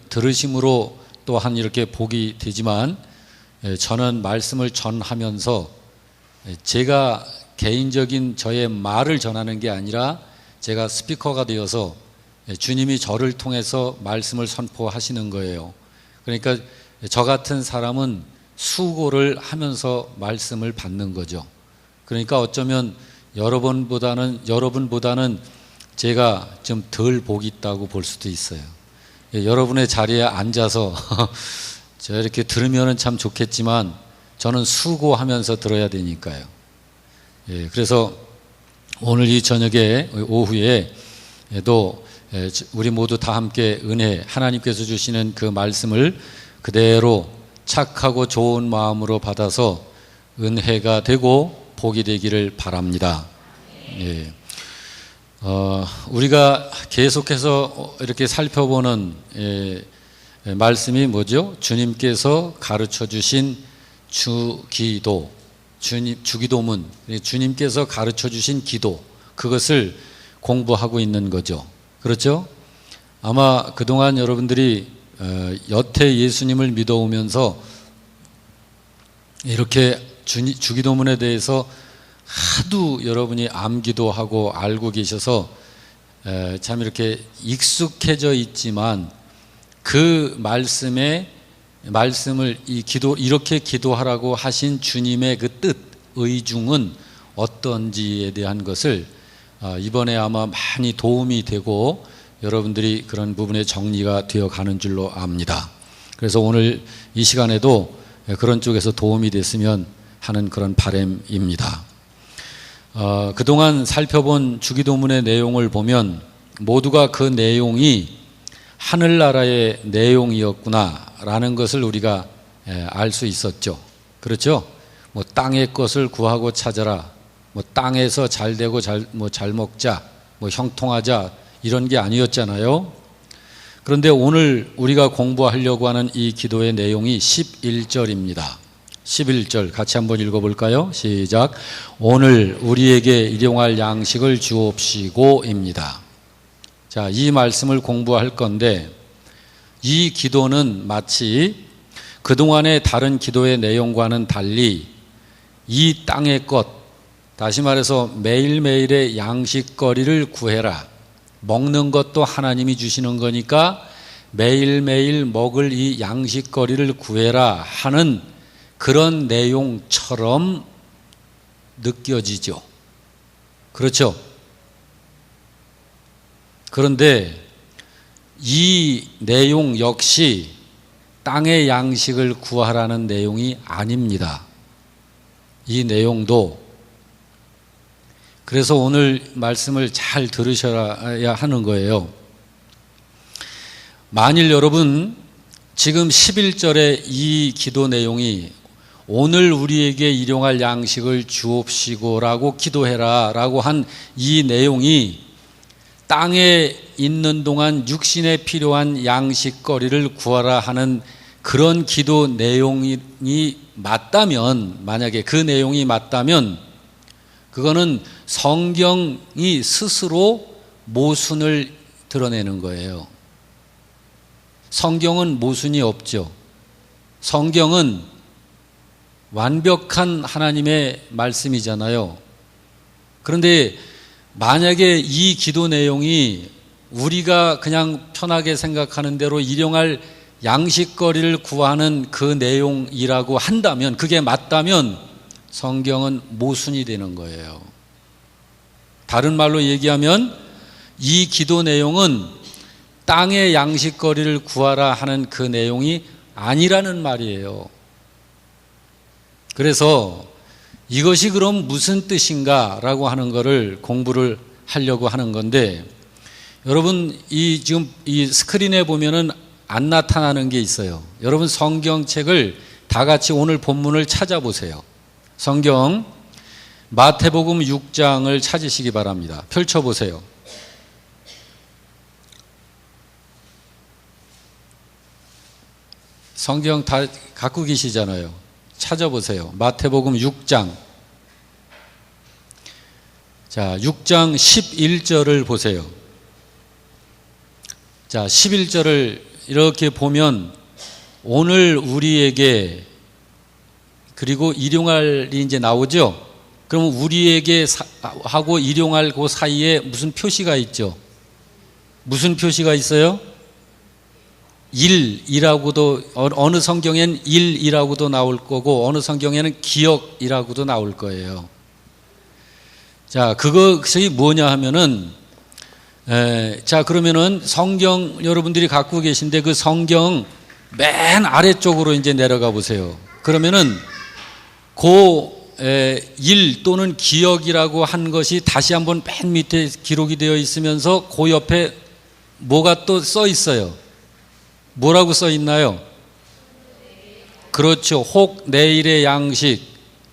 들으심으로 또한 이렇게 복이 되지만 저는 말씀을 전하면서 제가 개인적인 저의 말을 전하는 게 아니라 제가 스피커가 되어서 주님이 저를 통해서 말씀을 선포하시는 거예요. 그러니까 저 같은 사람은 수고를 하면서 말씀을 받는 거죠. 그러니까 어쩌면 여러분보다는 제가 좀 덜 복이 있다고 볼 수도 있어요. 여러분의 자리에 앉아서 제가 이렇게 들으면 참 좋겠지만 저는 수고하면서 들어야 되니까요. 그래서 오늘 이 저녁에 오후에도 우리 모두 다 함께 은혜, 하나님께서 주시는 그 말씀을 그대로 착하고 좋은 마음으로 받아서 은혜가 되고 복이 되기를 바랍니다. 우리가 계속해서 이렇게 살펴보는 말씀이 뭐죠? 주님께서 가르쳐 주신 주기도, 주기도문, 주님께서 가르쳐 주신 기도, 그것을 공부하고 있는 거죠. 그렇죠? 아마 그동안 여러분들이 여태 예수님을 믿어오면서 이렇게 주기도문에 대해서 하도 여러분이 암기도 하고 알고 계셔서 참 이렇게 익숙해져 있지만 그 말씀을 이렇게 기도하라고 하신 주님의 그 뜻, 의중은 어떤지에 대한 것을 이번에 아마 많이 도움이 되고 여러분들이 그런 부분에 정리가 되어 가는 줄로 압니다. 그래서 오늘 이 시간에도 그런 쪽에서 도움이 됐으면 하는 그런 바람입니다. 그동안 살펴본 주기도문의 내용을 보면 모두가 그 내용이 하늘나라의 내용이었구나라는 것을 우리가 알 수 있었죠. 그렇죠? 뭐 땅의 것을 구하고 찾아라, 뭐 땅에서 잘 되고 잘 먹자, 뭐 형통하자, 이런 게 아니었잖아요. 그런데 오늘 우리가 공부하려고 하는 이 기도의 내용이 11절입니다. 11절 같이 한번 읽어볼까요? 시작. 오늘 우리에게 일용할 양식을 주옵시고입니다. 자, 이 말씀을 공부할 건데 이 기도는 마치 그동안의 다른 기도의 내용과는 달리 이 땅의 것, 다시 말해서 매일매일의 양식거리를 구해라. 먹는 것도 하나님이 주시는 거니까 매일매일 먹을 이 양식거리를 구해라 하는 그런 내용처럼 느껴지죠. 그렇죠? 그런데 이 내용 역시 땅의 양식을 구하라는 내용이 아닙니다. 이 내용도 그래서 오늘 말씀을 잘 들으셔야 하는 거예요. 만일 여러분 지금 11절의 이 기도 내용이 오늘 우리에게 일용할 양식을 주옵시고라고 기도해라 라고 한 이 내용이 땅에 있는 동안 육신에 필요한 양식거리를 구하라 하는 그런 기도 내용이 맞다면, 만약에 그 내용이 맞다면 그거는 성경이 스스로 모순을 드러내는 거예요. 성경은 모순이 없죠. 성경은 완벽한 하나님의 말씀이잖아요. 그런데 만약에 이 기도 내용이 우리가 그냥 편하게 생각하는 대로 일용할 양식거리를 구하는 그 내용이라고 한다면, 그게 맞다면 성경은 모순이 되는 거예요. 다른 말로 얘기하면 이 기도 내용은 땅의 양식거리를 구하라 하는 그 내용이 아니라는 말이에요. 그래서 이것이 그럼 무슨 뜻인가 라고 하는 것을 공부를 하려고 하는 건데, 여러분 지금 이 스크린에 보면은 안 나타나는 게 있어요. 여러분 성경책을 다 같이 오늘 본문을 찾아보세요. 성경 마태복음 6장을 찾으시기 바랍니다. 펼쳐보세요. 성경 다 갖고 계시잖아요. 찾아보세요. 마태복음 6장. 자, 6장 11절을 보세요. 자, 11절을 이렇게 보면 오늘 우리에게, 그리고 일용할이 이제 나오죠. 그러면 우리에게 하고 일용할 그 사이에 무슨 표시가 있죠? 무슨 표시가 있어요? 일이라고도, 어느 성경에는 일이라고도 나올 거고 어느 성경에는 기억이라고도 나올 거예요. 자, 그것이 뭐냐 하면은, 자, 그러면은 성경 여러분들이 갖고 계신데 그 성경 맨 아래쪽으로 이제 내려가 보세요. 그러면은 일 또는 기억이라고 한 것이 다시 한번 맨 밑에 기록이 되어 있으면서 그 옆에 뭐가 또 써 있어요. 뭐라고 써 있나요? 그렇죠. 혹 내일의 양식,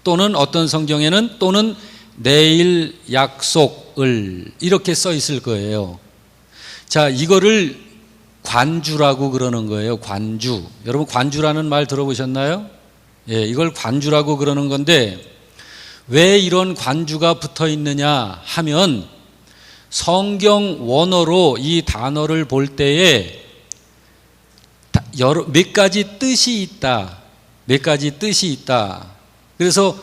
또는 어떤 성경에는 또는 내일 약속을, 이렇게 써 있을 거예요. 자, 이거를 관주라고 그러는 거예요. 관주. 여러분 관주라는 말 들어보셨나요? 예, 이걸 관주라고 그러는 건데, 왜 이런 관주가 붙어 있느냐 하면 성경 원어로 이 단어를 볼 때에 몇 가지 뜻이 있다. 몇 가지 뜻이 있다. 그래서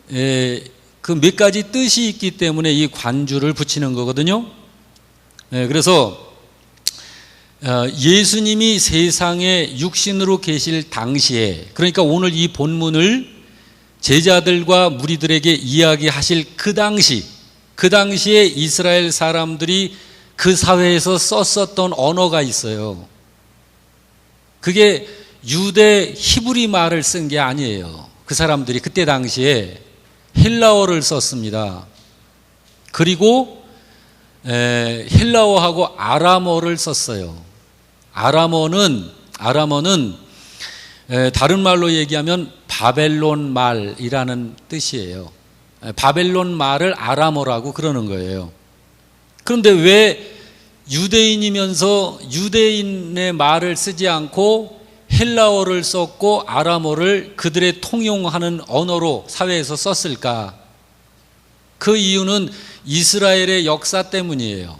그 몇 가지 뜻이 있기 때문에 이 관주를 붙이는 거거든요. 그래서 예수님이 세상에 육신으로 계실 당시에, 그러니까 오늘 이 본문을 제자들과 무리들에게 이야기하실 그 당시에 이스라엘 사람들이 그 사회에서 썼었던 언어가 있어요. 그게 유대 히브리 말을 쓴 게 아니에요. 그 사람들이 그때 당시에 헬라어를 썼습니다. 그리고 헬라어하고 아람어를 썼어요. 아람어는 다른 말로 얘기하면 바벨론 말이라는 뜻이에요. 바벨론 말을 아람어라고 그러는 거예요. 그런데 왜 유대인이면서 유대인의 말을 쓰지 않고 헬라어를 썼고 아람어를 그들의 통용하는 언어로 사회에서 썼을까? 그 이유는 이스라엘의 역사 때문이에요.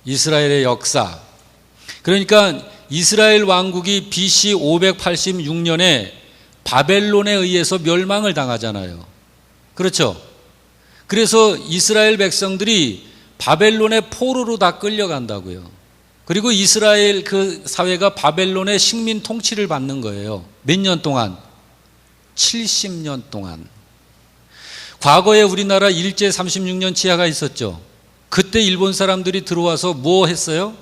이스라엘의 역사. 그러니까 이스라엘 왕국이 BC 586년에 바벨론에 의해서 멸망을 당하잖아요. 그렇죠? 그래서 이스라엘 백성들이 바벨론의 포로로 다 끌려간다고요. 그리고 이스라엘 그 사회가 바벨론의 식민 통치를 받는 거예요. 몇 년 동안? 70년 동안. 과거에 우리나라 일제 36년 치하가 있었죠. 그때 일본 사람들이 들어와서 뭐 했어요?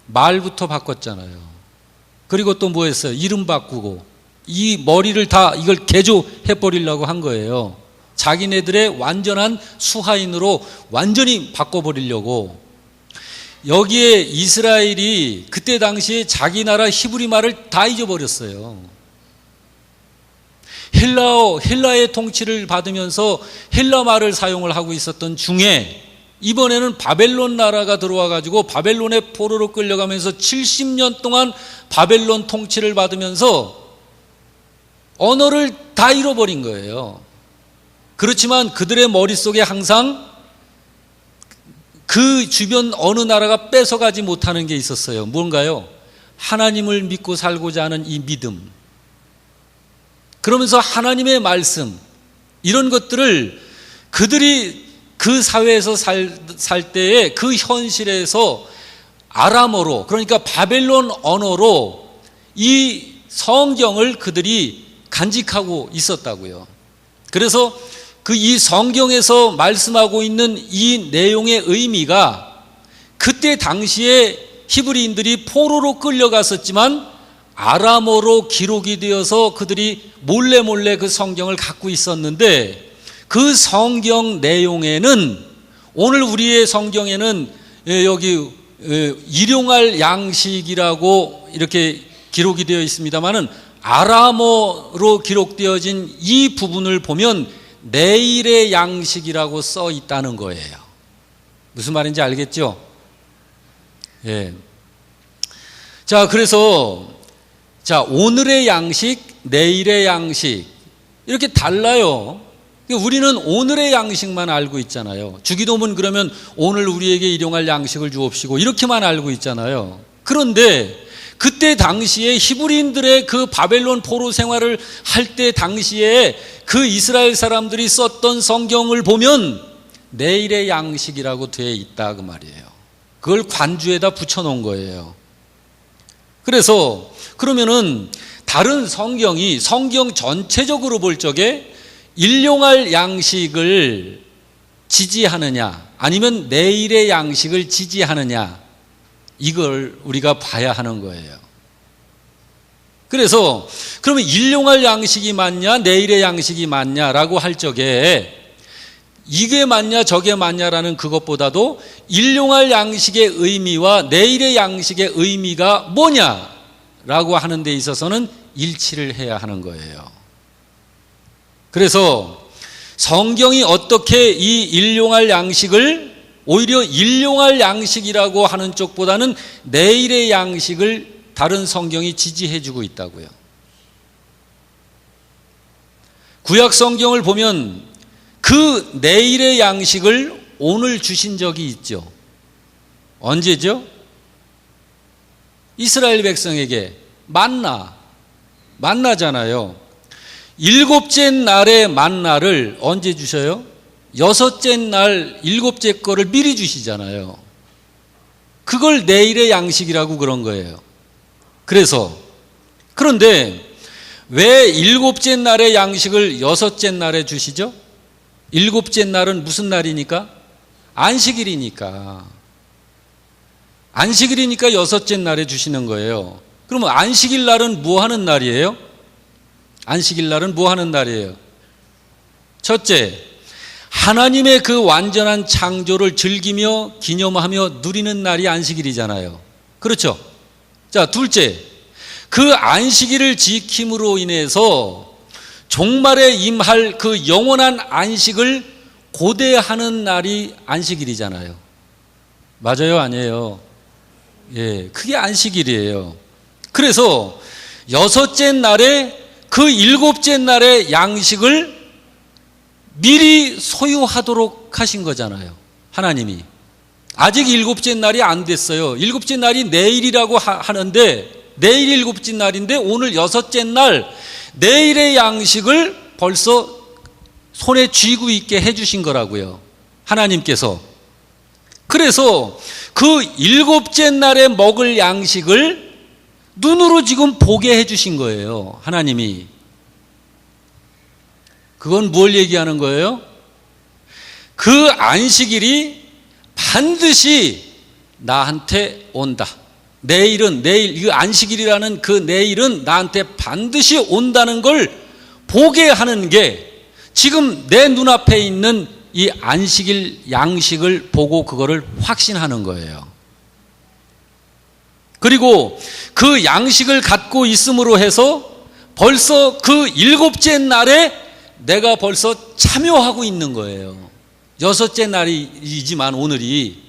말부터 바꿨잖아요. 그리고 또 뭐 했어요? 이름 바꾸고 이 머리를 다 이걸 개조해버리려고 한 거예요. 자기네들의 완전한 수하인으로 완전히 바꿔버리려고. 여기에 이스라엘이 그때 당시에 자기 나라 히브리 말을 다 잊어버렸어요. 헬라의 통치를 받으면서 헬라 말을 사용을 하고 있었던 중에 이번에는 바벨론 나라가 들어와 가지고 바벨론의 포로로 끌려가면서 70년 동안 바벨론 통치를 받으면서 언어를 다 잃어버린 거예요. 그렇지만 그들의 머릿속에 항상 그 주변 어느 나라가 뺏어가지 못하는 게 있었어요. 뭔가요? 하나님을 믿고 살고자 하는 이 믿음. 그러면서 하나님의 말씀, 이런 것들을 그들이 그 사회에서 살 때에 그 현실에서 아람어로, 그러니까 바벨론 언어로 이 성경을 그들이 간직하고 있었다고요. 그래서 그 이 성경에서 말씀하고 있는 이 내용의 의미가 그때 당시에 히브리인들이 포로로 끌려갔었지만 아람어로 기록이 되어서 그들이 몰래 그 성경을 갖고 있었는데, 그 성경 내용에는 오늘 우리의 성경에는 여기 일용할 양식이라고 이렇게 기록이 되어 있습니다만은 아람어로 기록되어진 이 부분을 보면 내일의 양식이라고 써 있다는 거예요. 무슨 말인지 알겠죠? 예. 자, 그래서 오늘의 양식, 내일의 양식 이렇게 달라요. 우리는 오늘의 양식만 알고 있잖아요. 주기도문 그러면 오늘 우리에게 일용할 양식을 주옵시고 이렇게만 알고 있잖아요. 그런데 그때 당시에 히브리인들의 그 바벨론 포로 생활을 할 때 당시에 그 이스라엘 사람들이 썼던 성경을 보면 내일의 양식이라고 되어 있다 그 말이에요. 그걸 관주에다 붙여놓은 거예요. 그래서 그러면은 다른 성경이 성경 전체적으로 볼 적에 일용할 양식을 지지하느냐 아니면 내일의 양식을 지지하느냐 이걸 우리가 봐야 하는 거예요. 그래서 그러면 일용할 양식이 맞냐 내일의 양식이 맞냐라고 할 적에 이게 맞냐 저게 맞냐라는 그것보다도 일용할 양식의 의미와 내일의 양식의 의미가 뭐냐라고 하는 데 있어서는 일치를 해야 하는 거예요. 그래서 성경이 어떻게 이 일용할 양식을 오히려 일용할 양식이라고 하는 쪽보다는 내일의 양식을 다른 성경이 지지해 주고 있다고요. 구약 성경을 보면 그 내일의 양식을 오늘 주신 적이 있죠. 언제죠? 이스라엘 백성에게 만나잖아요. 일곱째 날의 만나를 언제 주셔요? 여섯째 날 일곱째 거를 미리 주시잖아요. 그걸 내일의 양식이라고 그런 거예요. 그런데 왜 일곱째 날의 양식을 여섯째 날에 주시죠? 일곱째 날은 무슨 날이니까? 안식일이니까 여섯째 날에 주시는 거예요. 그러면 안식일 날은 뭐 하는 날이에요? 안식일 날은 뭐 하는 날이에요? 첫째, 하나님의 그 완전한 창조를 즐기며 기념하며 누리는 날이 안식일이잖아요. 그렇죠? 자, 둘째, 그 안식일을 지킴으로 인해서 종말에 임할 그 영원한 안식을 고대하는 날이 안식일이잖아요. 맞아요? 아니에요? 예, 그게 안식일이에요. 그래서 여섯째 날에 그 일곱째 날의 양식을 미리 소유하도록 하신 거잖아요. 하나님이. 아직 일곱째 날이 안 됐어요. 일곱째 날이 내일이라고 하는데 내일 일곱째 날인데 오늘 여섯째 날 내일의 양식을 벌써 손에 쥐고 있게 해주신 거라고요. 하나님께서. 그래서 그 일곱째 날에 먹을 양식을 눈으로 지금 보게 해주신 거예요. 하나님이. 그건 뭘 얘기하는 거예요? 그 안식일이 반드시 나한테 온다. 내일, 이 안식일이라는 그 내일은 나한테 반드시 온다는 걸 보게 하는 게 지금 내 눈앞에 있는 이 안식일 양식을 보고 그거를 확신하는 거예요. 그리고 그 양식을 갖고 있음으로 해서 벌써 그 일곱째 날에 내가 벌써 참여하고 있는 거예요. 여섯째 날이지만 오늘이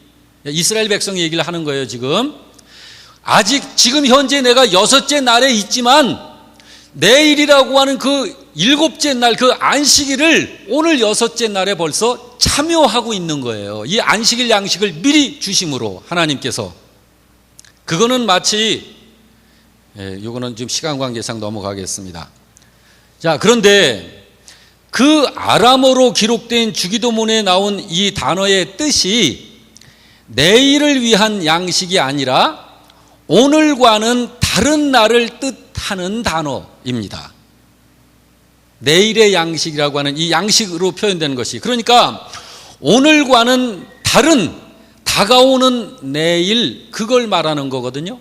이스라엘 백성 얘기를 하는 거예요. 지금 현재 내가 여섯째 날에 있지만 내일이라고 하는 그 일곱째 날 그 안식일을 오늘 여섯째 날에 벌써 참여하고 있는 거예요. 이 안식일 양식을 미리 주심으로 하나님께서. 그거는 마치 이거는 지금 시간 관계상 넘어가겠습니다. 자, 그런데 그 아람어로 기록된 주기도문에 나온 이 단어의 뜻이 내일을 위한 양식이 아니라 오늘과는 다른 날을 뜻하는 단어입니다. 내일의 양식이라고 하는 이 양식으로 표현된 것이, 그러니까 오늘과는 다른 다가오는 내일, 그걸 말하는 거거든요.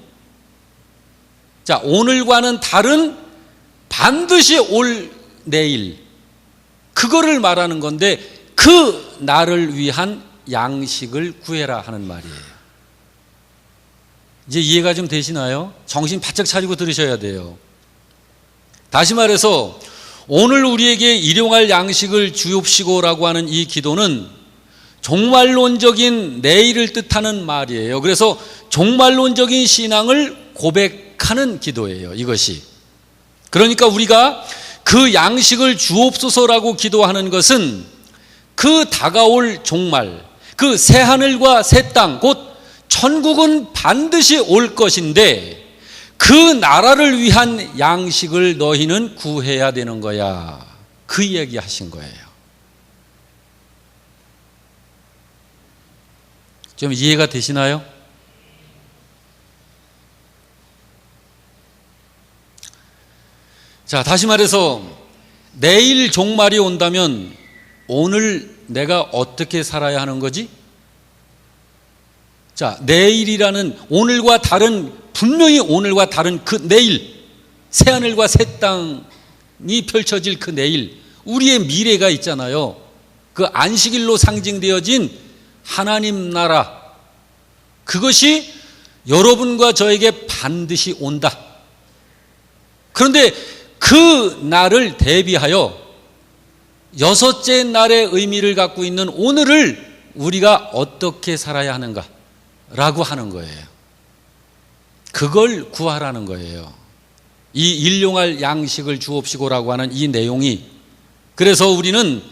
자, 오늘과는 다른 반드시 올 내일, 그거를 말하는 건데 그 날을 위한 양식을 구해라 하는 말이에요. 이제 이해가 좀 되시나요? 정신 바짝 차리고 들으셔야 돼요. 다시 말해서 오늘 우리에게 일용할 양식을 주옵시고라고 하는 이 기도는 종말론적인 내일을 뜻하는 말이에요. 그래서 종말론적인 신앙을 고백하는 기도예요, 이것이. 그러니까 우리가 그 양식을 주옵소서라고 기도하는 것은 그 다가올 종말, 그 새하늘과 새 땅, 곧 천국은 반드시 올 것인데 그 나라를 위한 양식을 너희는 구해야 되는 거야. 그 이야기 하신 거예요. 좀 이해가 되시나요? 자, 다시 말해서 내일 종말이 온다면 오늘 내가 어떻게 살아야 하는 거지? 자, 내일이라는 오늘과 다른, 분명히 오늘과 다른 그 내일, 새하늘과 새 땅이 펼쳐질 그 내일, 우리의 미래가 있잖아요. 그 안식일로 상징되어진 하나님 나라, 그것이 여러분과 저에게 반드시 온다. 그런데 그 날을 대비하여 여섯째 날의 의미를 갖고 있는 오늘을 우리가 어떻게 살아야 하는가 라고 하는 거예요. 그걸 구하라는 거예요. 이 일용할 양식을 주옵시고라고 하는 이 내용이. 그래서 우리는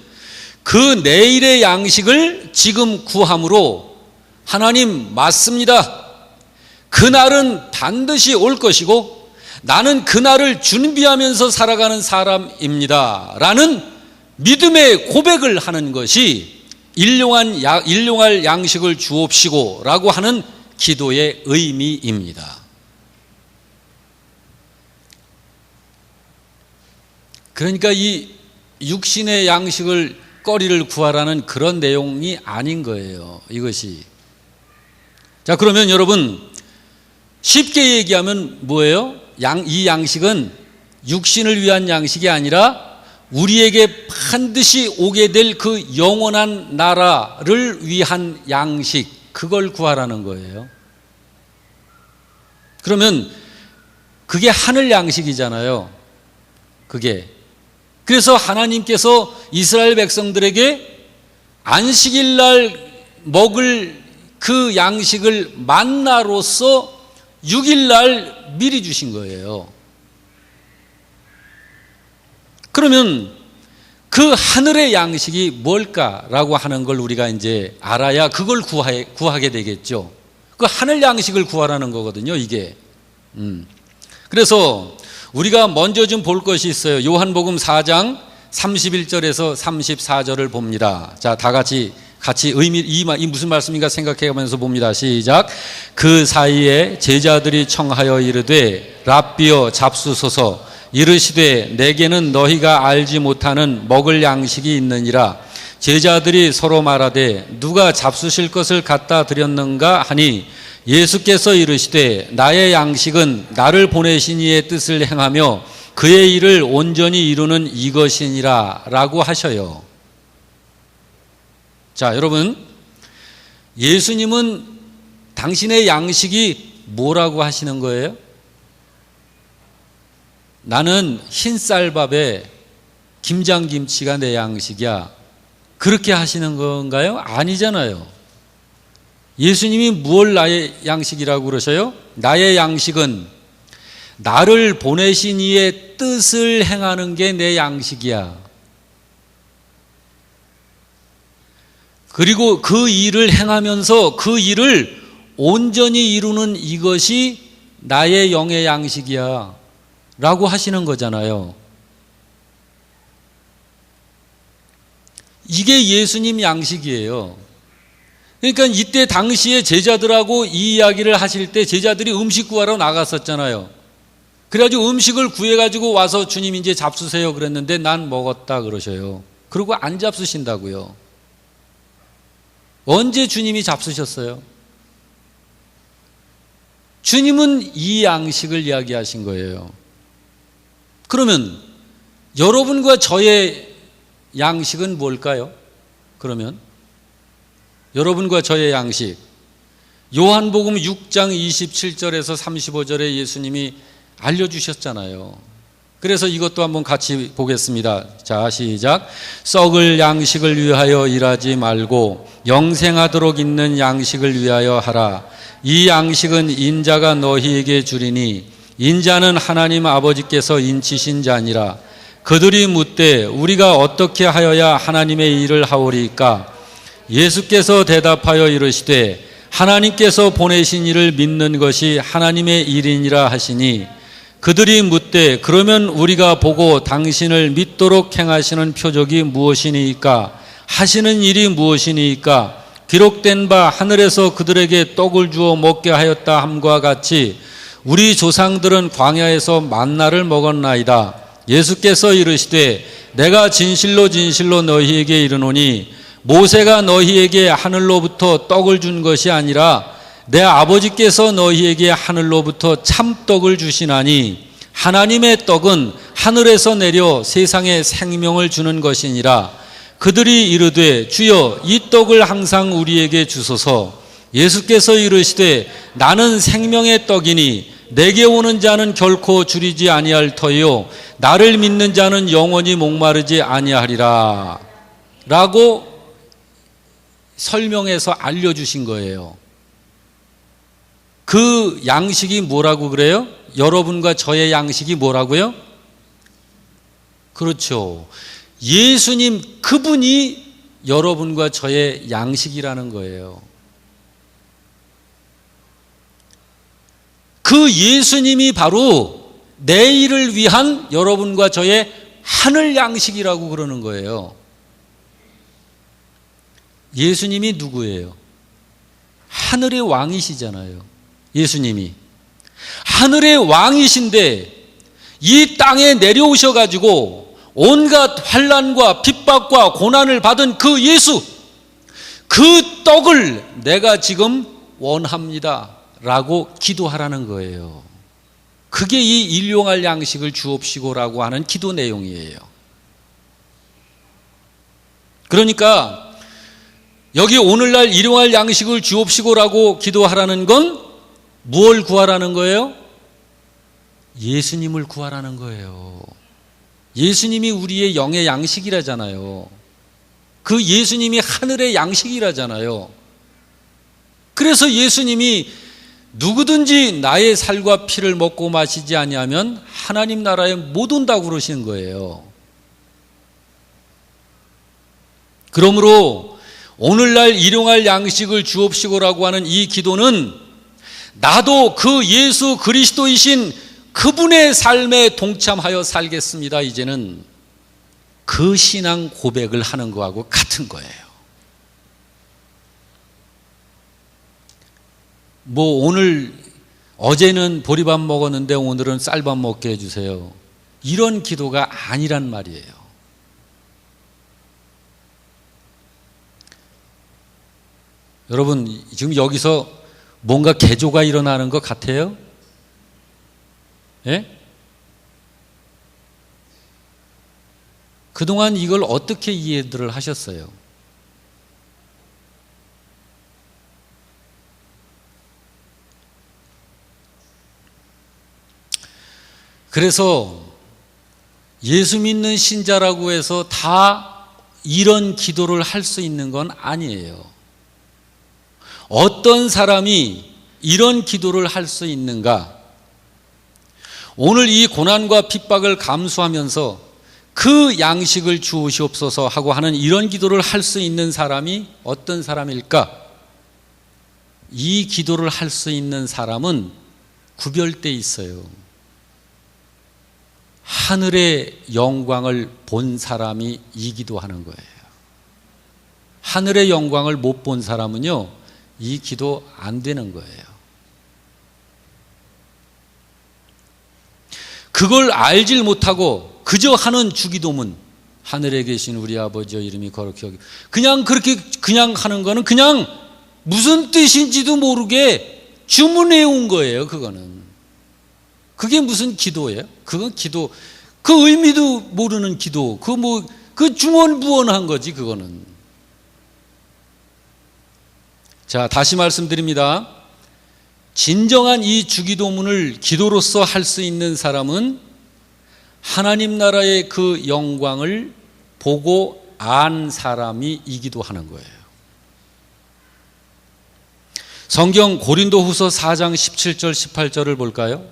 그 내일의 양식을 지금 구함으로 하나님 맞습니다. 그날은 반드시 올 것이고 나는 그날을 준비하면서 살아가는 사람입니다 라는 믿음의 고백을 하는 것이 일용할 양식을 주옵시고 라고 하는 기도의 의미입니다. 그러니까 이 육신의 양식을 거리를 구하라는 그런 내용이 아닌 거예요. 이것이. 자, 그러면 여러분 쉽게 얘기하면 뭐예요? 이 양식은 육신을 위한 양식이 아니라 우리에게 반드시 오게 될 그 영원한 나라를 위한 양식, 그걸 구하라는 거예요. 그러면 그게 하늘 양식이잖아요. 그게. 그래서 하나님께서 이스라엘 백성들에게 안식일 날 먹을 그 양식을 만나로서 6일 날 미리 주신 거예요. 그러면 그 하늘의 양식이 뭘까라고 하는 걸 우리가 이제 알아야 그걸 구하게 되겠죠. 그 하늘 양식을 구하라는 거거든요, 이게. 그래서 우리가 먼저 좀 볼 것이 있어요. 요한복음 4장 31절에서 34절을 봅니다. 자, 다 같이 이 무슨 말씀인가 생각해가면서 봅니다. 시작. 그 사이에 제자들이 청하여 이르되 랍비여 잡수소서. 이르시되 내게는 너희가 알지 못하는 먹을 양식이 있느니라. 제자들이 서로 말하되 누가 잡수실 것을 갖다 드렸는가 하니 예수께서 이르시되 나의 양식은 나를 보내신 이의 뜻을 행하며 그의 일을 온전히 이루는 이것이니라 라고 하셔요. 자, 여러분, 예수님은 당신의 양식이 뭐라고 하시는 거예요? 나는 흰쌀밥에 김장김치가 내 양식이야. 그렇게 하시는 건가요? 아니잖아요. 예수님이 무엇을 나의 양식이라고 그러셔요? 나의 양식은 나를 보내신 이의 뜻을 행하는 게 내 양식이야. 그리고 그 일을 행하면서 그 일을 온전히 이루는 이것이 나의 영의 양식이야 라고 하시는 거잖아요. 이게 예수님 양식이에요. 그러니까 이때 당시에 제자들하고 이 이야기를 하실 때 제자들이 음식 구하러 나갔었잖아요. 그래가지고 음식을 구해가지고 와서 주님 이제 잡수세요 그랬는데 난 먹었다 그러셔요. 그리고 안 잡수신다고요. 언제 주님이 잡수셨어요? 주님은 이 양식을 이야기하신 거예요. 그러면 여러분과 저의 양식은 뭘까요? 그러면 여러분과 저의 양식, 요한복음 6장 27절에서 35절에 예수님이 알려주셨잖아요. 그래서 이것도 한번 같이 보겠습니다. 자, 시작. 썩을 양식을 위하여 일하지 말고 영생하도록 있는 양식을 위하여 하라. 이 양식은 인자가 너희에게 주리니 인자는 하나님 아버지께서 인치신 자니라. 그들이 묻되 우리가 어떻게 하여야 하나님의 일을 하오리까? 예수께서 대답하여 이르시되 하나님께서 보내신 이를 믿는 것이 하나님의 일이니라 하시니 그들이 묻되 그러면 우리가 보고 당신을 믿도록 행하시는 표적이 무엇이니까 하시는 일이 무엇이니까 기록된 바 하늘에서 그들에게 떡을 주어 먹게 하였다 함과 같이 우리 조상들은 광야에서 만나를 먹었나이다. 예수께서 이르시되 내가 진실로 진실로 너희에게 이르노니 모세가 너희에게 하늘로부터 떡을 준 것이 아니라 내 아버지께서 너희에게 하늘로부터 참떡을 주시나니 하나님의 떡은 하늘에서 내려 세상에 생명을 주는 것이니라. 그들이 이르되 주여 이 떡을 항상 우리에게 주소서. 예수께서 이르시되 나는 생명의 떡이니 내게 오는 자는 결코 줄이지 아니할 터요 나를 믿는 자는 영원히 목마르지 아니하리라 라고 설명해서 알려주신 거예요. 그 양식이 뭐라고 그래요? 여러분과 저의 양식이 뭐라고요? 그렇죠. 예수님 그분이 여러분과 저의 양식이라는 거예요. 그 예수님이 바로 내일을 위한 여러분과 저의 하늘 양식이라고 그러는 거예요. 예수님이 누구예요? 하늘의 왕이시잖아요. 예수님이 하늘의 왕이신데 이 땅에 내려오셔가지고 온갖 환난과 핍박과 고난을 받은 그 예수, 그 떡을 내가 지금 원합니다 라고 기도하라는 거예요. 그게 이 일용할 양식을 주옵시고라고 하는 기도 내용이에요. 그러니까 여기 오늘날 일용할 양식을 주옵시고라고 기도하라는 건 무엇을 구하라는 거예요? 예수님을 구하라는 거예요. 예수님이 우리의 영의 양식이라잖아요. 그 예수님이 하늘의 양식이라잖아요. 그래서 예수님이 누구든지 나의 살과 피를 먹고 마시지 아니하면 하나님 나라에 못 온다고 그러시는 거예요. 그러므로 오늘날 일용할 양식을 주옵시고라고 하는 이 기도는 나도 그 예수 그리스도이신 그분의 삶에 동참하여 살겠습니다. 이제는 그 신앙 고백을 하는 거하고 같은 거예요. 어제는 보리밥 먹었는데 오늘은 쌀밥 먹게 해주세요. 이런 기도가 아니란 말이에요. 여러분 지금 여기서 뭔가 개조가 일어나는 것 같아요? 예? 그동안 이걸 어떻게 이해들을 하셨어요? 그래서 예수 믿는 신자라고 해서 다 이런 기도를 할 수 있는 건 아니에요. 어떤 사람이 이런 기도를 할 수 있는가? 오늘 이 고난과 핍박을 감수하면서 그 양식을 주시옵소서 하고 하는 이런 기도를 할 수 있는 사람이 어떤 사람일까? 이 기도를 할 수 있는 사람은 구별돼 있어요. 하늘의 영광을 본 사람이 이 기도하는 거예요. 하늘의 영광을 못 본 사람은요, 이 기도 안 되는 거예요. 그걸 알질 못하고 그저 하는 주기도문, 하늘에 계신 우리 아버지의 이름이 거룩히 여기, 그냥 그렇게 그냥 하는 거는 그냥 무슨 뜻인지도 모르게 주문해 온 거예요. 그게 무슨 기도예요? 그건 기도, 그 의미도 모르는 기도, 그 중언부언한 거지 그거는. 자, 다시 말씀드립니다. 진정한 이 주기도문을 기도로서 할 수 있는 사람은 하나님 나라의 그 영광을 보고 안 사람이 이 기도하는 거예요. 성경 고린도후서 4장 17절 18절을 볼까요?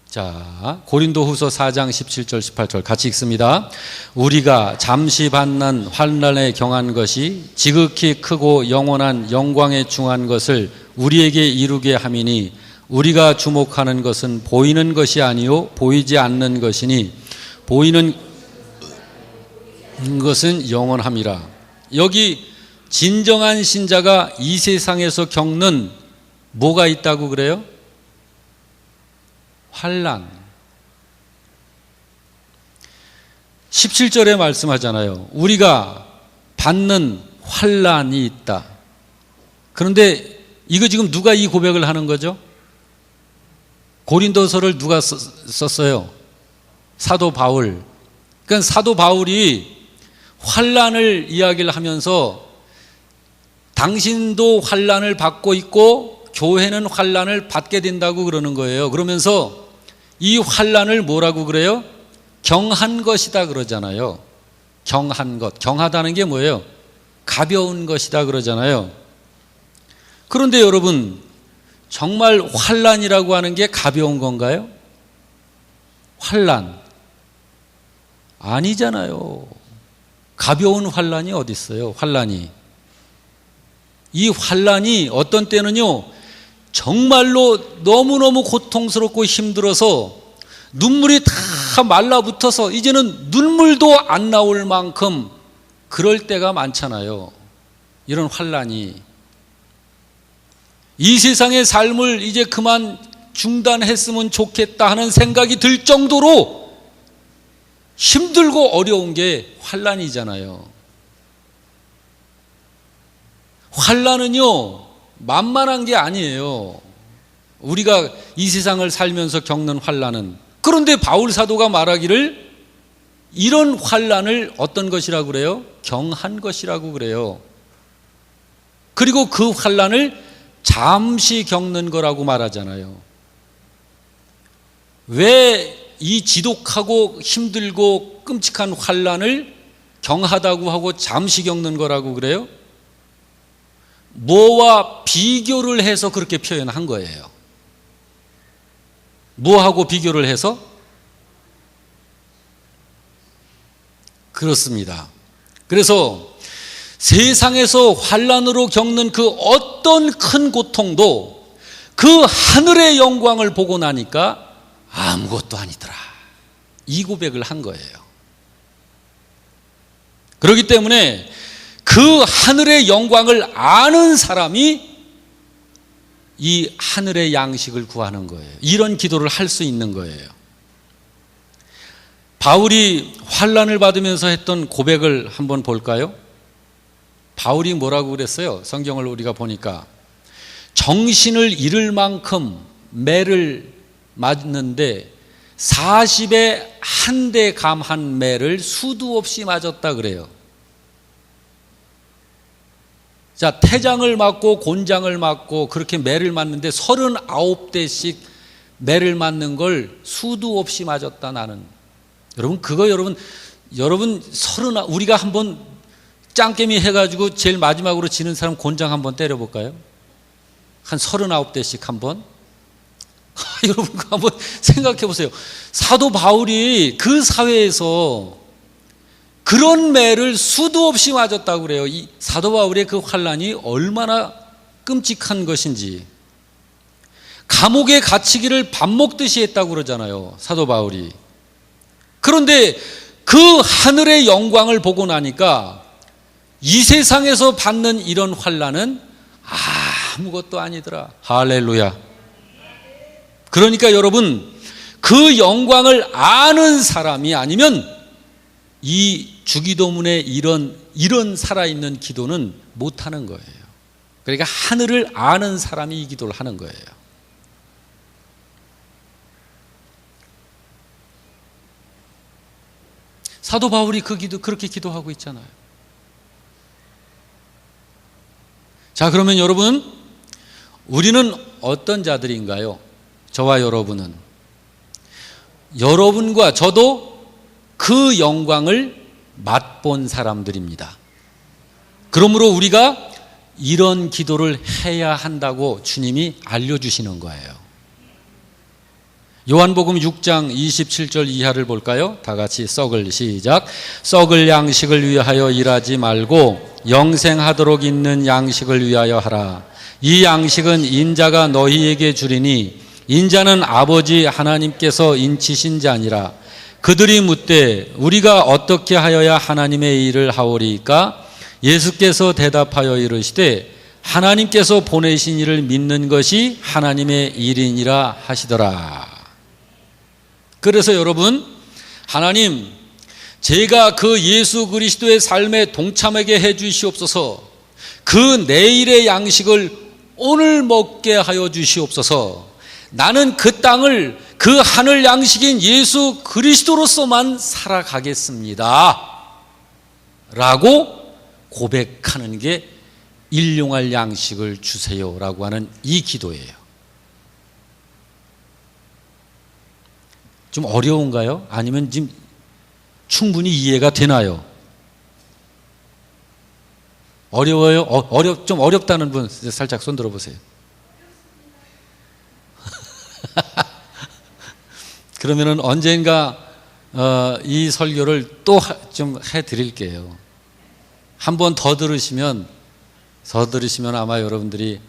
자, 고린도후서 4장 17절 18절 같이 읽습니다. 우리가 잠시 받는 환난에 경한 것이 지극히 크고 영원한 영광에 중한 것을 우리에게 이루게 함이니 우리가 주목하는 것은 보이는 것이 아니요 보이지 않는 것이니 보이는 것은 영원함이라. 여기 진정한 신자가 이 세상에서 겪는 뭐가 있다고 그래요? 환난. 17절에 말씀하잖아요. 우리가 받는 환난이 있다. 그런데 이거 지금 누가 이 고백을 하는 거죠? 고린도서를 누가 썼어요? 사도 바울. 그러니까 사도 바울이 환난을 이야기를 하면서 당신도 환난을 받고 있고 교회는 환난을 받게 된다고 그러는 거예요. 그러면서 이 환난을 뭐라고 그래요? 경한 것이다 그러잖아요. 경한 것. 경하다는 게 뭐예요? 가벼운 것이다 그러잖아요. 그런데 여러분, 정말 환난이라고 하는 게 가벼운 건가요? 환난 아니잖아요. 가벼운 환난이 어디 있어요? 환난이. 이 환난이 어떤 때는요, 정말로 너무너무 고통스럽고 힘들어서 눈물이 다 말라붙어서 이제는 눈물도 안 나올 만큼 그럴 때가 많잖아요. 이런 환난이. 이 세상의 삶을 이제 그만 중단했으면 좋겠다 하는 생각이 들 정도로 힘들고 어려운 게 환난이잖아요. 환난은요, 만만한 게 아니에요. 우리가 이 세상을 살면서 겪는 환난은. 그런데 바울 사도가 말하기를 이런 환난을 어떤 것이라고 그래요? 경한 것이라고 그래요. 그리고 그 환난을 잠시 겪는 거라고 말하잖아요. 왜 이 지독하고 힘들고 끔찍한 환난을 경하다고 하고 잠시 겪는 거라고 그래요? 뭐와 비교를 해서 그렇게 표현한 거예요. 뭐하고 비교를 해서? 그렇습니다. 그래서 세상에서 환난으로 겪는 그 어떤 큰 고통도 그 하늘의 영광을 보고 나니까 아무것도 아니더라. 이 고백을 한 거예요. 그렇기 때문에 그 하늘의 영광을 아는 사람이 이 하늘의 양식을 구하는 거예요. 이런 기도를 할 수 있는 거예요. 바울이 환난을 받으면서 했던 고백을 한번 볼까요? 바울이 뭐라고 그랬어요? 성경을 우리가 보니까 정신을 잃을 만큼 매를 맞는데 40에 한 대 감한 매를 수도 없이 맞았다 그래요. 자, 태장을 맞고 곤장을 맞고 그렇게 매를 맞는데 39대씩 매를 맞는 걸 수도 없이 맞았다 나는. 여러분 그거 여러분 우리가 한번 짱깨미 해가지고 제일 마지막으로 지는 사람 곤장 한번 때려볼까요? 한 39대씩 한번. 여러분 그거 한번 생각해 보세요. 사도 바울이 그 사회에서 그런 매를 수도 없이 맞았다고 그래요. 이 사도 바울의 그 환난이 얼마나 끔찍한 것인지. 감옥에 갇히기를 밥 먹듯이 했다고 그러잖아요, 사도 바울이. 그런데 그 하늘의 영광을 보고 나니까 이 세상에서 받는 이런 환난은 아무것도 아니더라. 할렐루야. 그러니까 여러분, 그 영광을 아는 사람이 아니면 이 주기도문의 이런 살아있는 기도는 못하는 거예요. 그러니까 하늘을 아는 사람이 이 기도를 하는 거예요. 사도 바울이 그렇게 기도하고 있잖아요. 자, 그러면 여러분, 우리는 어떤 자들인가요? 저와 여러분은. 여러분과 저도 그 영광을 맛본 사람들입니다. 그러므로 우리가 이런 기도를 해야 한다고 주님이 알려주시는 거예요. 요한복음 6장 27절 이하를 볼까요? 다 같이 썩을 시작. 썩을 양식을 위하여 일하지 말고 영생하도록 있는 양식을 위하여 하라. 이 양식은 인자가 너희에게 주리니 인자는 아버지 하나님께서 인치신 자니라. 그들이 묻되 우리가 어떻게 하여야 하나님의 일을 하오리까? 예수께서 대답하여 이르시되 하나님께서 보내신 이를 믿는 것이 하나님의 일이니라 하시더라. 그래서 여러분, 하나님, 제가 그 예수 그리스도의 삶에 동참하게 해 주시옵소서. 그 내일의 양식을 오늘 먹게 하여 주시옵소서. 나는 그 땅을 그 하늘 양식인 예수 그리스도로서만 살아가겠습니다 라고 고백하는 게 일용할 양식을 주세요 라고 하는 이 기도예요. 좀 어려운가요? 아니면 지금 충분히 이해가 되나요? 어려워요? 좀 어렵다는 분 살짝 손 들어보세요. 그러면은 언젠가 이 설교를 또 좀 해드릴게요. 한 번 더 들으시면 아마 여러분들이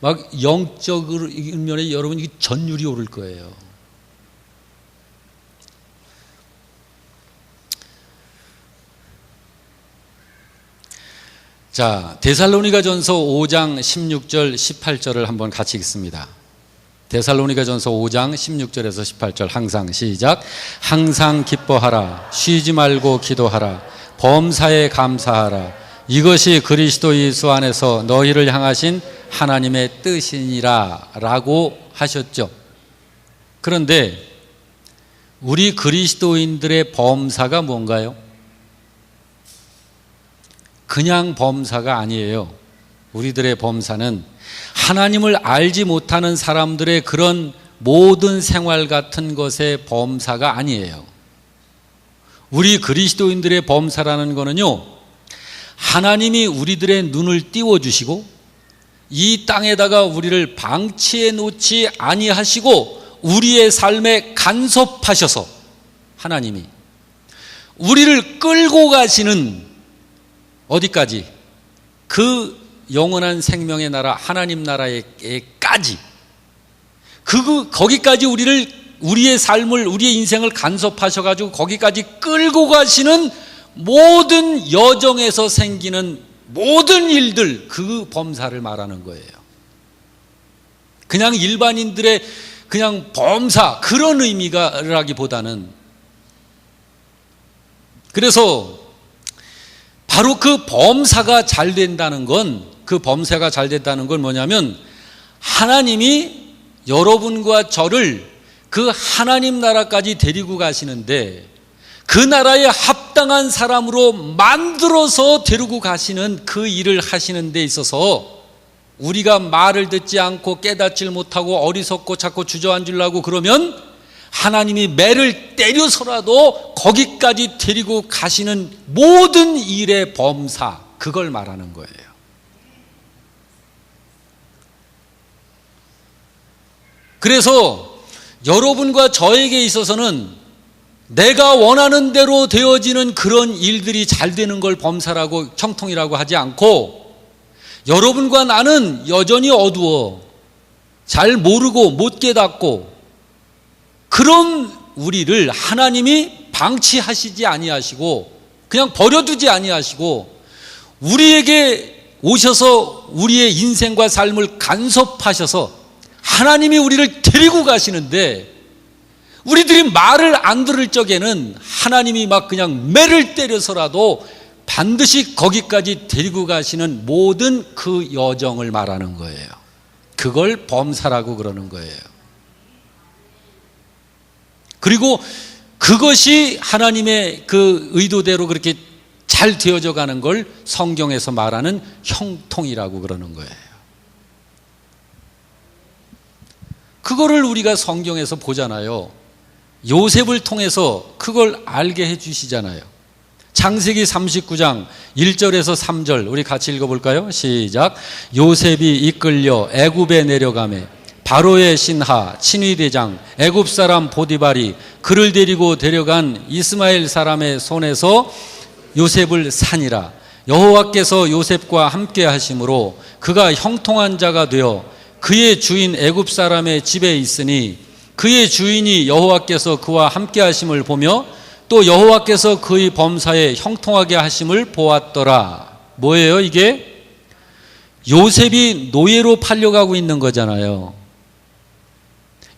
막 영적으로 면에 여러분 전율이 오를 거예요. 자, 데살로니가전서 5장 16절 18절을 한번 같이 읽습니다. 데살로니가전서 5장 16절에서 18절 항상 시작. 항상 기뻐하라. 쉬지 말고 기도하라. 범사에 감사하라. 이것이 그리스도 예수 안에서 너희를 향하신 하나님의 뜻이니라 라고 하셨죠. 그런데 우리 그리스도인들의 범사가 뭔가요? 그냥 범사가 아니에요. 우리들의 범사는 하나님을 알지 못하는 사람들의 그런 모든 생활 같은 것의 범사가 아니에요. 우리 그리스도인들의 범사라는 거는요, 하나님이 우리들의 눈을 띄워주시고 이 땅에다가 우리를 방치해 놓지 아니하시고 우리의 삶에 간섭하셔서 하나님이 우리를 끌고 가시는 어디까지? 그 영원한 생명의 나라 하나님 나라에까지 거기까지 우리의 삶을 우리의 인생을 간섭하셔가지고 거기까지 끌고 가시는 모든 여정에서 생기는 모든 일들, 그 범사를 말하는 거예요. 그냥 일반인들의 그냥 범사 그런 의미가라기보다는, 그래서 바로 그 범사가 잘 된다는 건 뭐냐면 하나님이 여러분과 저를 그 하나님 나라까지 데리고 가시는데 그 나라에 합당한 사람으로 만들어서 데리고 가시는 그 일을 하시는 데 있어서 우리가 말을 듣지 않고 깨닫질 못하고 어리석고 자꾸 주저앉으려고 그러면 하나님이 매를 때려서라도 거기까지 데리고 가시는 모든 일의 범사, 그걸 말하는 거예요. 그래서 여러분과 저에게 있어서는 내가 원하는 대로 되어지는 그런 일들이 잘 되는 걸 범사라고 형통이라고 하지 않고, 여러분과 나는 여전히 어두워 잘 모르고 못 깨닫고 그런 우리를 하나님이 방치하시지 아니하시고 그냥 버려두지 아니하시고 우리에게 오셔서 우리의 인생과 삶을 간섭하셔서 하나님이 우리를 데리고 가시는데, 우리들이 말을 안 들을 적에는 하나님이 막 그냥 매를 때려서라도 반드시 거기까지 데리고 가시는 모든 그 여정을 말하는 거예요. 그걸 범사라고 그러는 거예요. 그리고 그것이 하나님의 그 의도대로 그렇게 잘 되어져 가는 걸 성경에서 말하는 형통이라고 그러는 거예요. 그거를 우리가 성경에서 보잖아요. 요셉을 통해서 그걸 알게 해 주시잖아요. 창세기 39장 1절에서 3절 우리 같이 읽어볼까요? 시작. 요셉이 이끌려 애굽에 내려가매 바로의 신하 친위대장 애굽 사람 보디발이 그를 데리고 데려간 이스마엘 사람의 손에서 요셉을 산이라. 여호와께서 요셉과 함께 하심으로 그가 형통한 자가 되어 그의 주인 애굽 사람의 집에 있으니 그의 주인이 여호와께서 그와 함께 하심을 보며 또 여호와께서 그의 범사에 형통하게 하심을 보았더라. 뭐예요 이게? 요셉이 노예로 팔려가고 있는 거잖아요.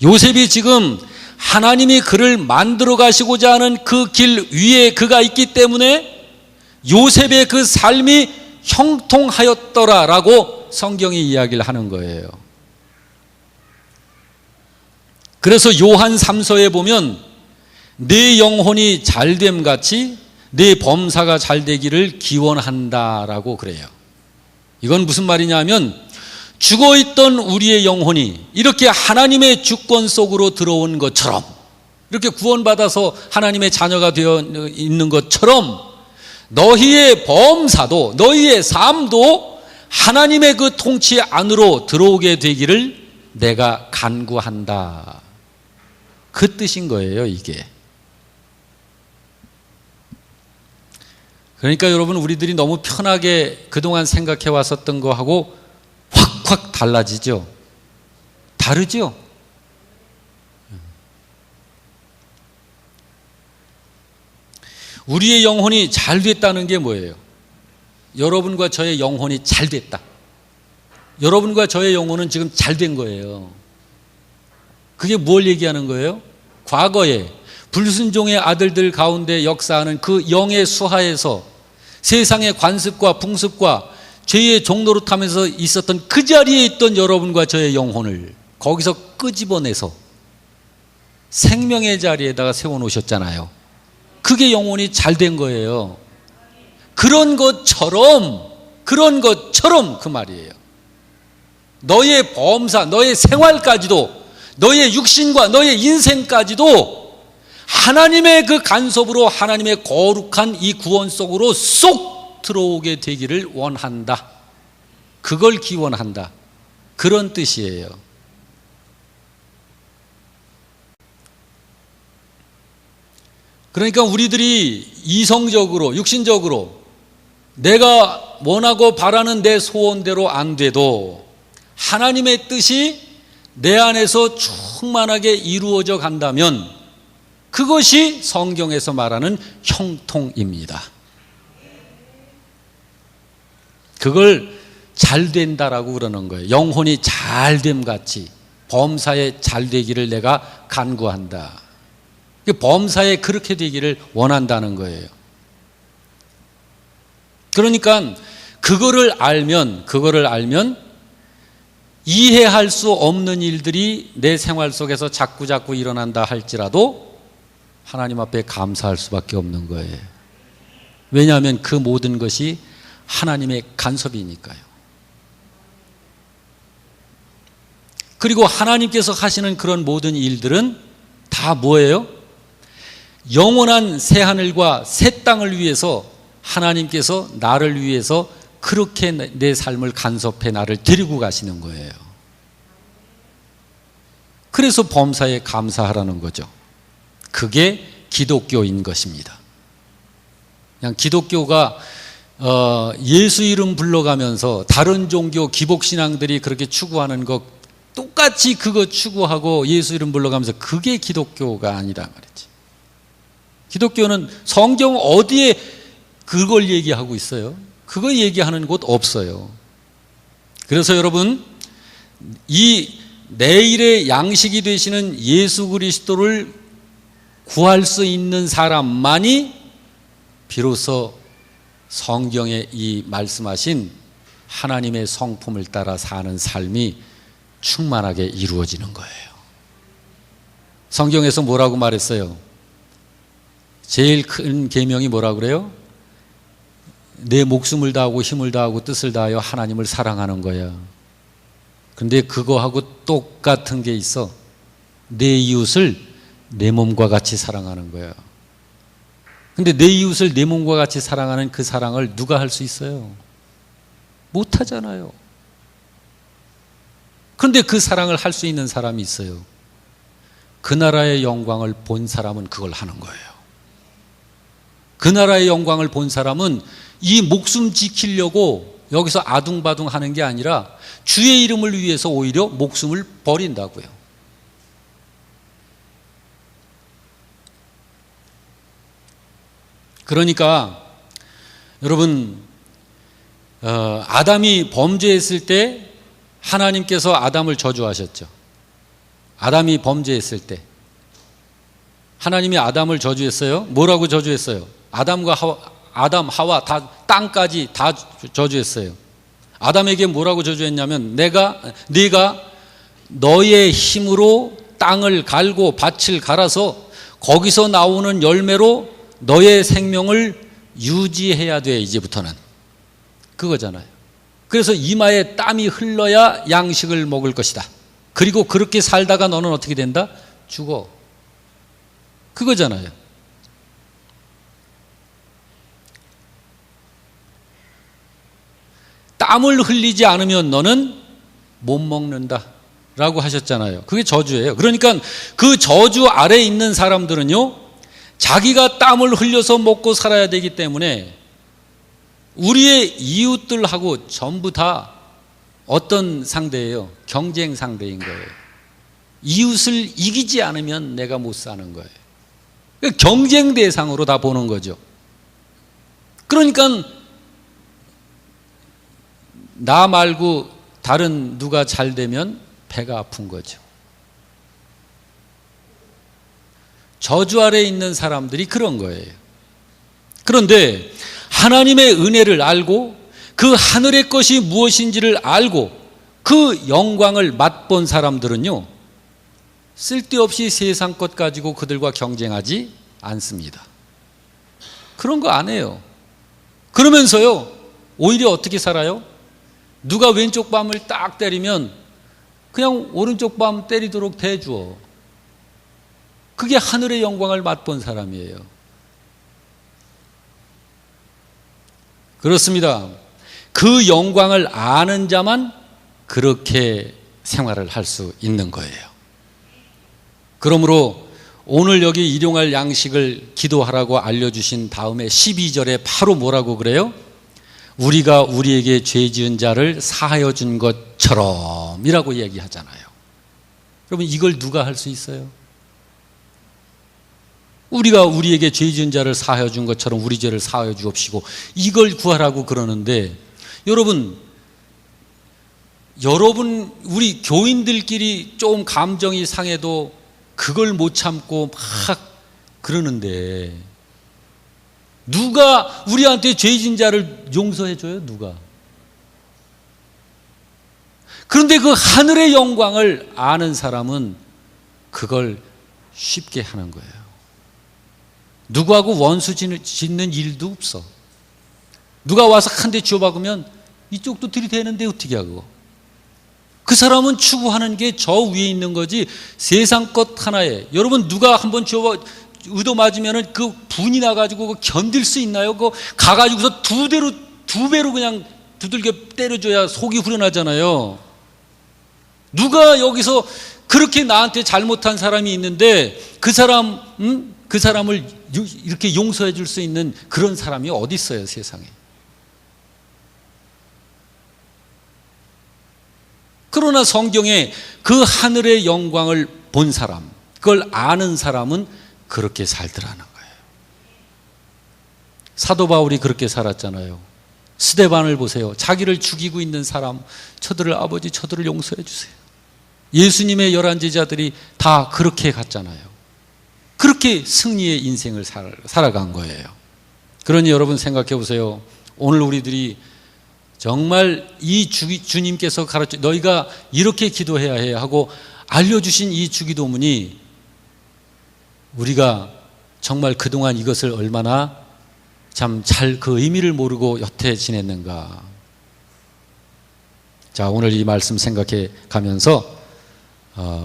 요셉이 지금 하나님이 그를 만들어 가시고자 하는 그 길 위에 그가 있기 때문에 요셉의 그 삶이 형통하였더라라고 성경이 이야기를 하는 거예요. 그래서 요한 3서에 보면 내 영혼이 잘됨 같이 내 범사가 잘되기를 기원한다라고 그래요. 이건 무슨 말이냐면 죽어있던 우리의 영혼이 이렇게 하나님의 주권 속으로 들어온 것처럼, 이렇게 구원받아서 하나님의 자녀가 되어 있는 것처럼 너희의 범사도 너희의 삶도 하나님의 그 통치 안으로 들어오게 되기를 내가 간구한다. 그 뜻인 거예요 이게. 그러니까 여러분, 우리들이 너무 편하게 그동안 생각해 왔었던 거하고 확 달라지죠. 다르죠. 우리의 영혼이 잘 됐다는 게 뭐예요? 여러분과 저의 영혼이 잘 됐다. 여러분과 저의 영혼은 지금 잘 된 거예요. 그게 뭘 얘기하는 거예요? 과거에 불순종의 아들들 가운데 역사하는 그 영의 수하에서 세상의 관습과 풍습과 죄의 종노릇하면서 있었던 그 자리에 있던 여러분과 저의 영혼을 거기서 끄집어내서 생명의 자리에다가 세워놓으셨잖아요. 그게 영혼이 잘 된 거예요. 그런 것처럼 그 말이에요. 너의 범사, 너의 생활까지도, 너의 육신과 너의 인생까지도 하나님의 그 간섭으로 하나님의 거룩한 이 구원 속으로 쏙 들어오게 되기를 원한다. 그걸 기원한다. 그런 뜻이에요. 그러니까 우리들이 이성적으로, 육신적으로 내가 원하고 바라는 내 소원대로 안 돼도 하나님의 뜻이 내 안에서 충만하게 이루어져 간다면 그것이 성경에서 말하는 형통입니다. 그걸 잘 된다라고 그러는 거예요. 영혼이 잘됨 같이 범사에 잘 되기를 내가 간구한다. 범사에 그렇게 되기를 원한다는 거예요. 그러니까 그거를 알면 이해할 수 없는 일들이 내 생활 속에서 자꾸 일어난다 할지라도 하나님 앞에 감사할 수밖에 없는 거예요. 왜냐하면 그 모든 것이 하나님의 간섭이니까요. 그리고 하나님께서 하시는 그런 모든 일들은 다 뭐예요? 영원한 새하늘과 새 땅을 위해서 하나님께서 나를 위해서 그렇게 내 삶을 간섭해 나를 데리고 가시는 거예요. 그래서 범사에 감사하라는 거죠. 그게 기독교인 것입니다. 그냥 기독교가 예수 이름 불러가면서 다른 종교 기복신앙들이 그렇게 추구하는 것 똑같이 그거 추구하고 예수 이름 불러가면서 그게 기독교가 아니다 말이지. 기독교는 성경 어디에 그걸 얘기하고 있어요? 그거 얘기하는 곳 없어요. 그래서 여러분, 이 내일의 양식이 되시는 예수 그리스도를 구할 수 있는 사람만이 비로소 성경에 이 말씀하신 하나님의 성품을 따라 사는 삶이 충만하게 이루어지는 거예요. 성경에서 뭐라고 말했어요? 제일 큰 계명이 뭐라고 그래요? 내 목숨을 다하고 힘을 다하고 뜻을 다하여 하나님을 사랑하는 거야. 근데 그거하고 똑같은 게 있어. 내 이웃을 내 몸과 같이 사랑하는 거야. 근데 내 이웃을 내 몸과 같이 사랑하는 그 사랑을 누가 할 수 있어요? 못 하잖아요. 그런데 그 사랑을 할 수 있는 사람이 있어요. 그 나라의 영광을 본 사람은 그걸 하는 거예요. 그 나라의 영광을 본 사람은 이 목숨 지키려고 여기서 아둥바둥 하는 게 아니라 주의 이름을 위해서 오히려 목숨을 버린다고요. 그러니까 여러분, 아담이 범죄했을 때 하나님께서 아담을 저주하셨죠. 아담이 범죄했을 때 하나님이 아담을 저주했어요. 뭐라고 저주했어요? 아담, 하와 다 땅까지 다 저주했어요. 아담에게 뭐라고 저주했냐면 네가 너의 힘으로 땅을 갈고 밭을 갈아서 거기서 나오는 열매로 너의 생명을 유지해야 돼. 이제부터는 그거잖아요. 그래서 이마에 땀이 흘러야 양식을 먹을 것이다. 그리고 그렇게 살다가 너는 어떻게 된다? 죽어. 그거잖아요. 땀을 흘리지 않으면 너는 못 먹는다 라고 하셨잖아요. 그게 저주예요. 그러니까 그 저주 아래에 있는 사람들은요, 자기가 땀을 흘려서 먹고 살아야 되기 때문에 우리의 이웃들하고 전부 다 어떤 상대예요? 경쟁 상대인 거예요. 이웃을 이기지 않으면 내가 못 사는 거예요. 경쟁 대상으로 다 보는 거죠. 그러니까 나 말고 다른 누가 잘 되면 배가 아픈 거죠. 저주 아래에 있는 사람들이 그런 거예요. 그런데 하나님의 은혜를 알고 그 하늘의 것이 무엇인지를 알고 그 영광을 맛본 사람들은요, 쓸데없이 세상 것 가지고 그들과 경쟁하지 않습니다. 그런 거 안 해요. 그러면서요, 오히려 어떻게 살아요? 누가 왼쪽 밤을 딱 때리면 그냥 오른쪽 밤 때리도록 대주어. 그게 하늘의 영광을 맛본 사람이에요. 그렇습니다. 그 영광을 아는 자만 그렇게 생활을 할 수 있는 거예요. 그러므로 오늘 여기 일용할 양식을 기도하라고 알려주신 다음에 12절에 바로 뭐라고 그래요? 우리가 우리에게 죄 지은 자를 사하여 준 것처럼 이라고 얘기하잖아요. 여러분, 이걸 누가 할 수 있어요? 우리가 우리에게 죄 지은 자를 사하여 준 것처럼 우리 죄를 사하여 주옵시고, 이걸 구하라고 그러는데, 여러분 우리 교인들끼리 좀 감정이 상해도 그걸 못 참고 막 그러는데, 누가 우리한테 죄 지은 자를 용서해 줘요? 누가? 그런데 그 하늘의 영광을 아는 사람은 그걸 쉽게 하는 거예요. 누구하고 원수 짓는 일도 없어. 누가 와서 한 대 쥐어박으면 이쪽도 들이대는데 어떻게 하고. 그 사람은 추구하는 게 저 위에 있는 거지 세상 것 하나에. 여러분, 누가 한번 의도 맞으면 그 분이 나가지고 견딜 수 있나요? 그거 가가지고서 두 배로 그냥 두들겨 때려줘야 속이 후련하잖아요. 누가 여기서 그렇게 나한테 잘못한 사람이 있는데 그 사람을 이렇게 용서해 줄 수 있는 그런 사람이 어디 있어요, 세상에. 그러나 성경에 그 하늘의 영광을 본 사람, 그걸 아는 사람은 그렇게 살더라는 거예요. 사도 바울이 그렇게 살았잖아요. 스데반을 보세요. 자기를 죽이고 있는 사람, 저들을 아버지 저들을 용서해 주세요. 예수님의 11 제자들이 다 그렇게 갔잖아요. 그렇게 승리의 인생을 살아간 거예요. 그러니 여러분 생각해 보세요. 오늘 우리들이 정말 이 주님께서 가르쳐 너희가 이렇게 기도해야 해 하고 알려주신 이 주기도문이 우리가 정말 그동안 이것을 얼마나 참 잘 그 의미를 모르고 여태 지냈는가. 자, 오늘 이 말씀 생각해 가면서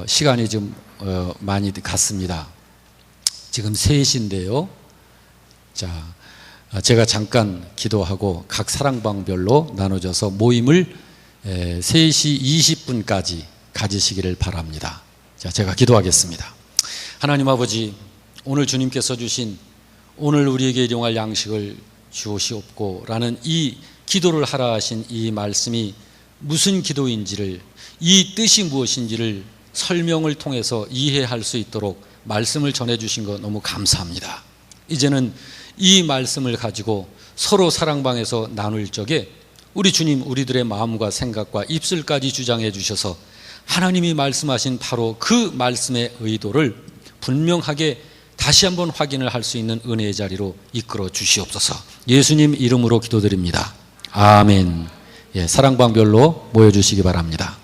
시간이 좀 많이 갔습니다. 지금 3시인데요. 자, 제가 잠깐 기도하고 각 사랑방별로 나눠져서 모임을 3시 20분까지 가지시기를 바랍니다. 자, 제가 기도하겠습니다. 하나님 아버지, 오늘 주님께서 주신 오늘 우리에게 일용할 양식을 주시옵고 라는 이 기도를 하라 하신 이 말씀이 무슨 기도인지를, 이 뜻이 무엇인지를 설명을 통해서 이해할 수 있도록 말씀을 전해주신 것 너무 감사합니다. 이제는 이 말씀을 가지고 서로 사랑방에서 나눌 적에 우리 주님, 우리들의 마음과 생각과 입술까지 주장해 주셔서 하나님이 말씀하신 바로 그 말씀의 의도를 분명하게 다시 한번 확인을 할 수 있는 은혜의 자리로 이끌어 주시옵소서. 예수님 이름으로 기도드립니다. 아멘. 사랑방별로 모여주시기 바랍니다.